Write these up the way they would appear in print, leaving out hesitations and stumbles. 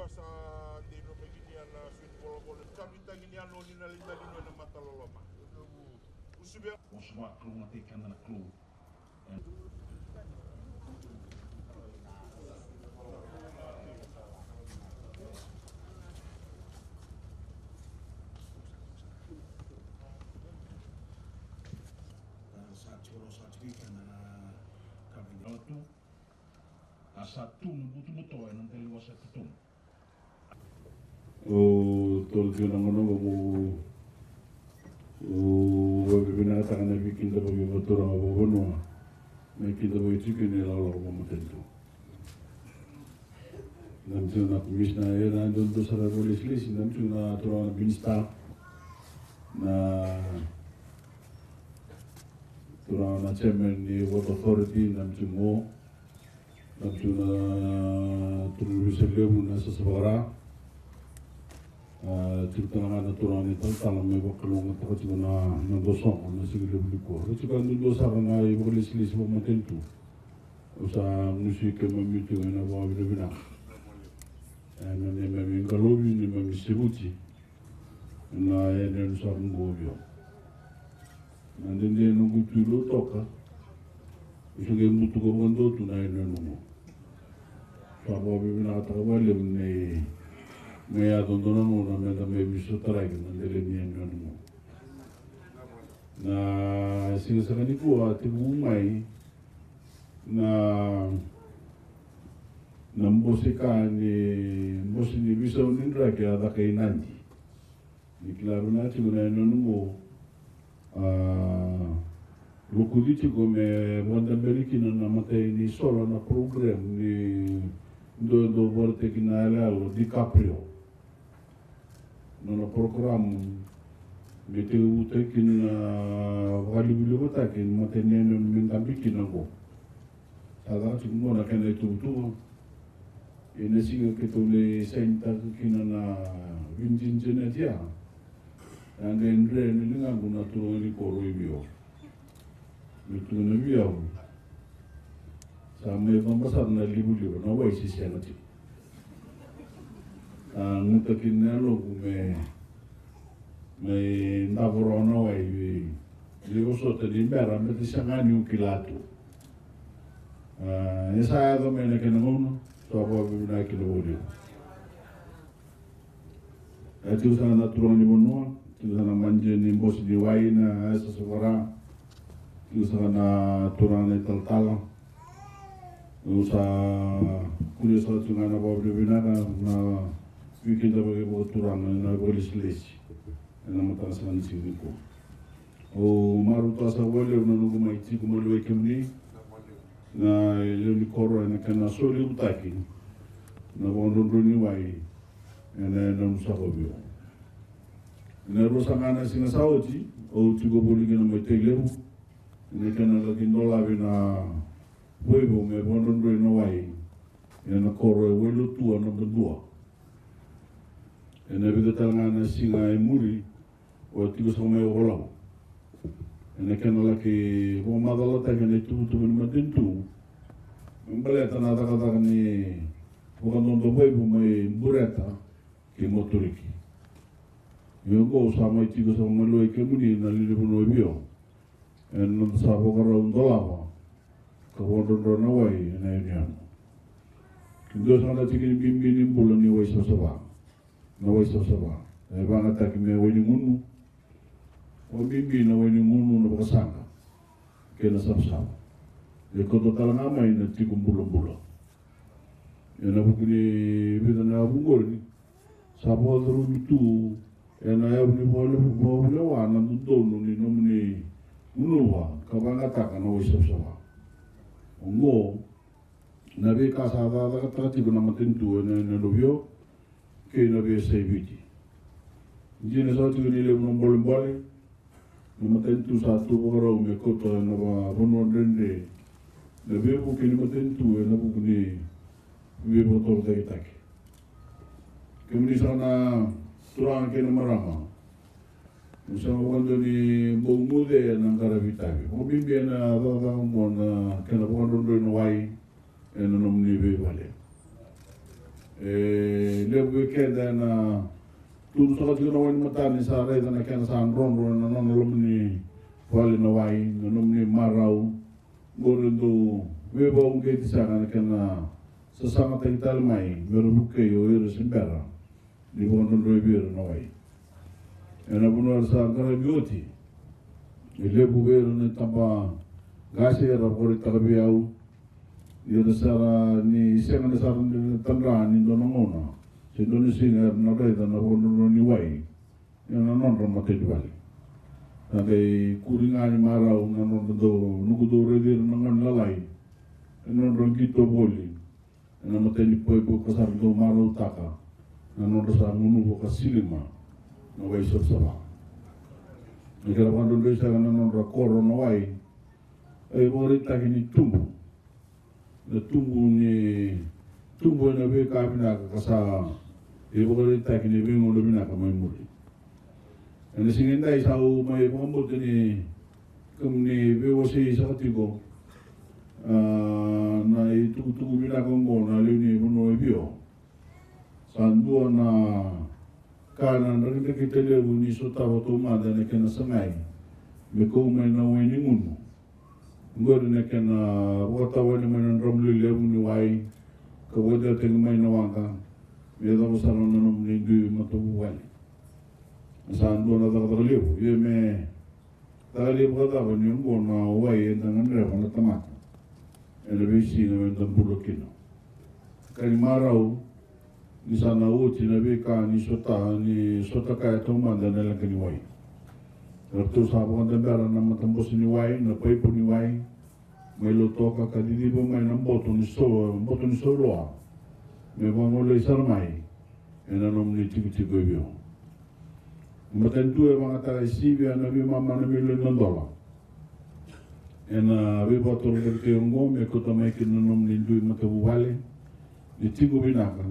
sa dino paginian na sweet polo-polo. Kabita ginian no ni nalinda na mataloloma. Usibya. Oswa kru matikan na kru. Asatum butu-butu yang nanti luas atum. Oh, tol kinangono wabibina tangana bikinda bagi batura babono may kinda bagi chicken nila lalo mamatento. Namsu na kumis na era doon sa ragolis-lis, namsu na tura na binista na tura na chairman ni Water Authority, namsu mo namsu na tulubisalyo muna sa Sabara. Terutama na turun itu kalau mereka kelong atau juga na dosong na sige lebih ko. Juga na dosa na ibulis-lis mo matentu. Usa musik mamitu na bawa bina. Na mami galobi ni mami sibuti. Na ene sa ngobio. Na dende no gutulo toka. Usa ge mutu ko bondo tu na ene no. Sa bawa bina ta wale ni Maya tontonan mo na may dami miso taray ng delinian yun mo. Na sinasakani ko at umay na nambosika ni mbos ni bisa unindra kaya da kay nanji. Ni klaro na siguro na mo lukuditi ko me wanda Ameriki na namatay ni solo na program ni do borte kinalalo DiCaprio. Nono program bete utekin wali bilo takin matenen minta bikin ako. Sada siguro na kaya tutu. Ina siga ketule senta kina na vinjinjena dia. Ande andre nilinga guna tulo ni koro ibio. Mitu na biao. Sama pembesar na libu na waisi siya nati. Ngutakin na lo may navorona way ligo sota di mera meti sangani un kilato. Esa do me na kenamono to abo na kilori. Ati usana na turoni bono, usana manje ni mbos di waina esa sovara. Usana turane taltala. Usa kuriosa tungana abo binana na bikin bagi boturan na bolis-lis na matasan sini ko. O maruto sa wale na nungu maiti kumulwe kemni na ili koro na kana soli utaki na bondo ni wai na musakobio. Na rosangana sinasauti o tigo boligi na maiteleru na kana lagi dola na huevo me bondo ni wai na koro welu tua na berdua. Ena bida talangana singa muri o tigo sa may olam. Ena kena laki o madalata kena tutu ni matintu. Mbaleta na takata ni bukan tondo boibu may bureta ki motoriki. Yongo sa may tigo sa maloy kemuni na lilipuno ibio. Ena sa bukara undolava kawondo na way na yun. Kindo sa natigin bimbinin bulan ni way sa saba. Nawai sosaba, banga taki me wani munu, o bibi na wani munu na bakasanga, kena sapsap. E koto talanga mai na tikum bulo-bulo. E na bukuni bida na bungol ni, sapo adru mitu, e na ya buni mawala wa na dudono ni nomuni unuwa, kabanga taka nawai sapsapa. Ongo, na be kasada da katati kuna matintu na lobyo, ke na be sebiti. Jina sa tu ni le nombol na matentu satu orang me kota na ba bono dende na be bu ke ni matentu na bu ni be motor dai tak. Kemudi sana turang ke na marama. Usa wando ni bumude na karavitabi. O bimbi na da mo na ke na bono do no wai e na nomni be vale. Lebu weekend na tulu sa kasi ginawa ni matani sa reda na kaya sa ron na nanolom ni wali na wai, nanom ni maraw, gorindo weba ungay sa kana kaya sa sanga tayo talmay, meron bukay o ero simbera, di ba kung nandroy biro na wai. Yan nabunuan sa karabioti, lebu biro na tamba gasi rapori takabiyaw, yun sara ni isang na sara ni tandaan ni donangona, si Doni Singer na reda na puno ni wai, yan na non ramatay diwali. Nanti kuringan ni maraw na non do nukudo redir nangan lalay, non rangito boli. Na matay ni Poipo kasar do maraw taka na non sa munubo kasilima na way sorsama. Nagkarapan doon sa na non rakoro na way ay morita kini tumbo. Na tumbo na be kabina kasa e morita kini be mo na ka may muri. Ana singin dai sa may pambo ni kumni be wasi sa katigo na itutugu bila kongo na lini mono ebio sandua na kana na kita lebu ni sota wato mada na kena sangai me ko me na weni ngunu ngor na kena wata wani man ramlu lebu ni wai ko wada teng mai na wanga me da usara na nom ni du mato wali sandua na da lebu ye me tali bada wani ngo na wai ndangan rewa na tamata elevasi na wendang bulokino. Kani marau ni sana uti na beka ni sota kaya tomanda na lang kani wai. Waktu sahabat dembara na matambos ni wai na paipo ni wai may lutoka kadidi ba may ng boto ni soloa may bangolay sarmay enanom ni tigo ibyo. Matentu e mga taga-isibia na bimama na $1,000,000. Ena bebator ke ngom e kota mai ke nanom lindu matabuhale ni tigo binaka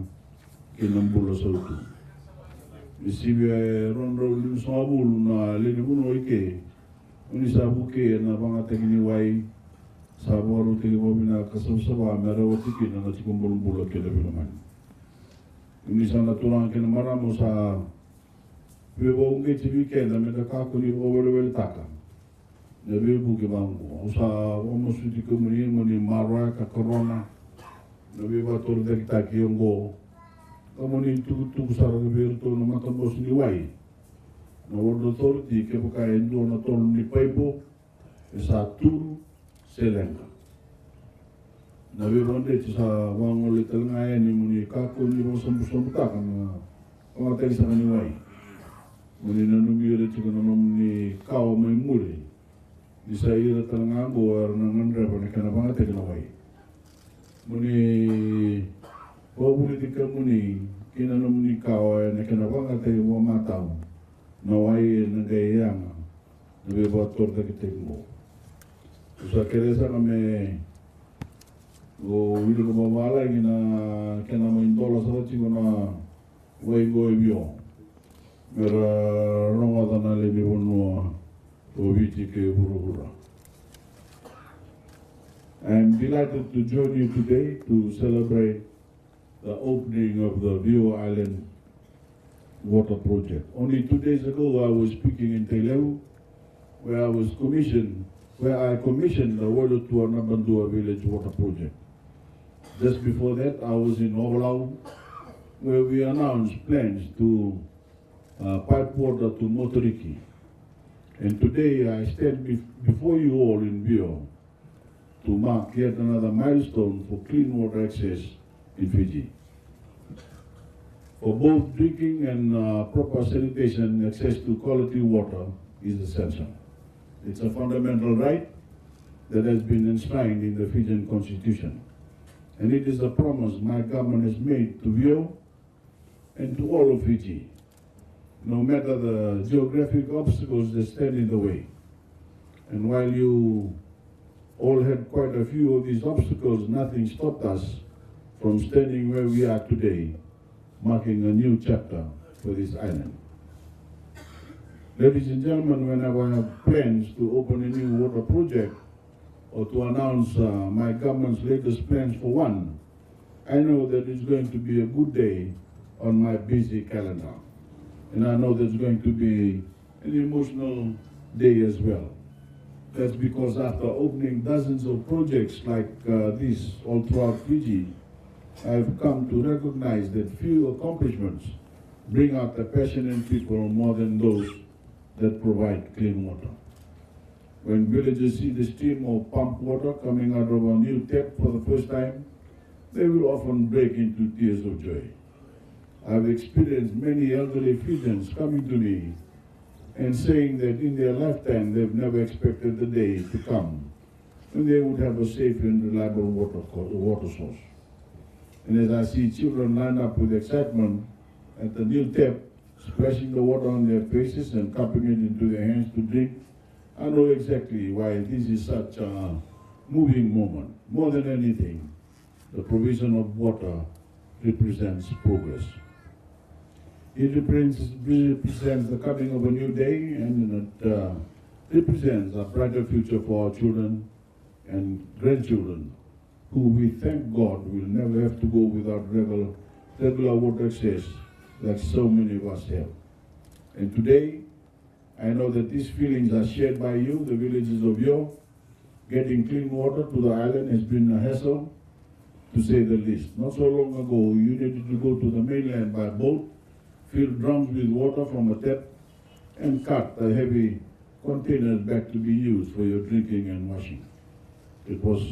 ke nambulo sautu isibia ronro lu sabul na leni buno ike uni sabu ke na banga tegini wai saboru te mo binaka sabsaba merawati ke na tikumbulo ke le bilaman uni sana tulang ke maramo sa bebo unge tibi ke na medaka ko ni overwel taka na bebu ke bangu usa almost di kumuni muni marwa ka corona na beba tol de kita ki ngo kamuni tu sar de berto na matambos ni wai na wordo tor di ke buka endo na tol ni paipo esa tur selenga na beba de sa bangu le telnga ni muni ka ko ni bo sambu ta kan o ta isa ni wai muni na numire tu na ni kao mai muri di saya datang buar nangan reba ni kana banget ke nawai muni ko politika muni kina nomni kawa ni kana banget ke mo matau nawai nagayang nabe bator ke tembo usa keresa kame o wilu ko mawala gina kana mo indola sa ti na wai go bio mera ronga na le bi bonwa. I'm delighted to join you today to celebrate the opening of the Vio Island water project. Only 2 days ago I was speaking in Teleu where I commissioned the Wolotuana Bandua village water project. Just before that I was in Ovalau where we announced plans to pipe water to Motoriki. And today I stand before you all in Bio to mark yet another milestone for clean water access in Fiji. For both drinking and proper sanitation, access to quality water is essential. It's a fundamental right that has been enshrined in the Fijian Constitution. And it is a promise my government has made to Bio and to all of Fiji. No matter the geographic obstacles that stand in the way. And while you all had quite a few of these obstacles, nothing stopped us from standing where we are today, marking a new chapter for this island. Ladies and gentlemen, whenever I have plans to open a new water project or to announce my government's latest plans for one, I know that it's going to be a good day on my busy calendar. And I know there's going to be an emotional day as well. That's because after opening dozens of projects like this all throughout Fiji, I've come to recognize that few accomplishments bring out the passion in people more than those that provide clean water. When villagers see the stream of pumped water coming out of a new tap for the first time, they will often break into tears of joy. I've experienced many elderly Fijians coming to me and saying that in their lifetime they've never expected the day to come when they would have a safe and reliable water source. And as I see children line up with excitement at the new tap, splashing the water on their faces and cupping it into their hands to drink, I know exactly why this is such a moving moment. More than anything, the provision of water represents progress. It represents the coming of a new day, and it represents a brighter future for our children and grandchildren, who we thank God will never have to go without regular water access like so many of us have. And today, I know that these feelings are shared by you, the villagers of Yo. Getting clean water to the island has been a hassle, to say the least. Not so long ago, you needed to go to the mainland by boat, fill drums with water from a tap, and cart the heavy containers back to be used for your drinking and washing. It was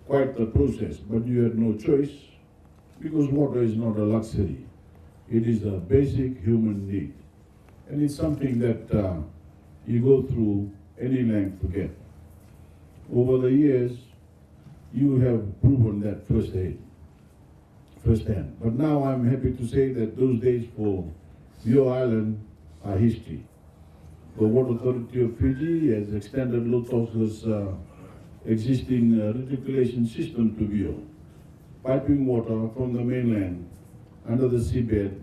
quite a process, but you had no choice, because water is not a luxury. It is a basic human need. And it's something that you go through any length to get. Over the years, you have proven that firsthand. But now I'm happy to say that those days for your island are history. The Water Authority of Fiji has extended Lotos's existing reticulation system to Vio, piping water from the mainland under the seabed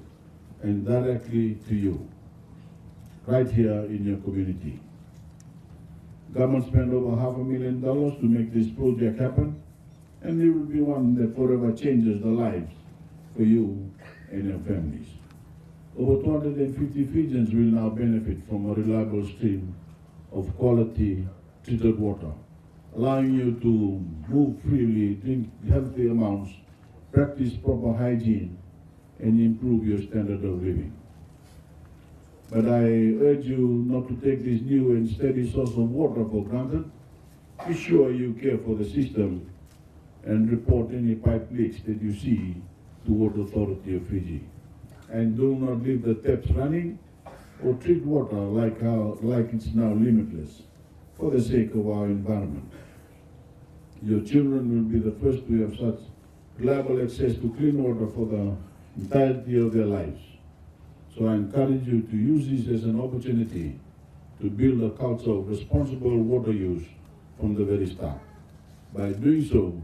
and directly to you, right here in your community. Government spent over $500,000 to make this project happen, and it will be one that forever changes the lives for you and your families. Over 250 Fijians will now benefit from a reliable stream of quality treated water, allowing you to move freely, drink healthy amounts, practice proper hygiene, and improve your standard of living. But I urge you not to take this new and steady source of water for granted. Be sure you care for the system and report any pipe leaks that you see to Water Authority of Fiji. And do not leave the taps running or treat water like it's now limitless for the sake of our environment. Your children will be the first to have such reliable access to clean water for the entirety of their lives. So I encourage you to use this as an opportunity to build a culture of responsible water use from the very start. By doing so,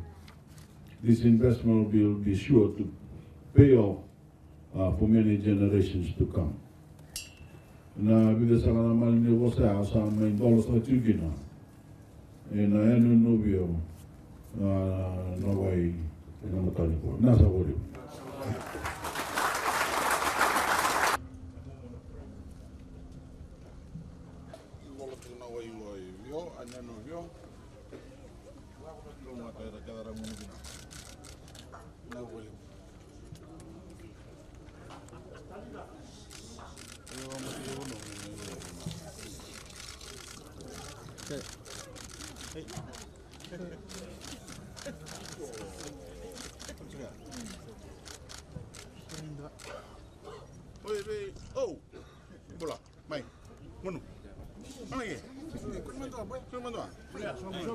this investment will be sure to pay off for many generations to come. Na vida sa kana mali ni você asa mai dolos na tugina. E na eno novio na vai na matali ko. Nasa wori. Oh, bola, mai, manu, mana ye? Kau mana boy? Kau mana? Ya, som. Ya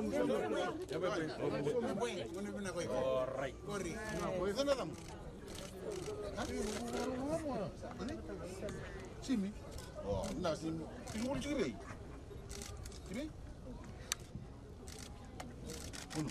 boy. Mana bina kau? Alright. Kori. Kau sana tam? Sini. Oh, nak sini. Tunggu dulu ciri. Ciri? Manu.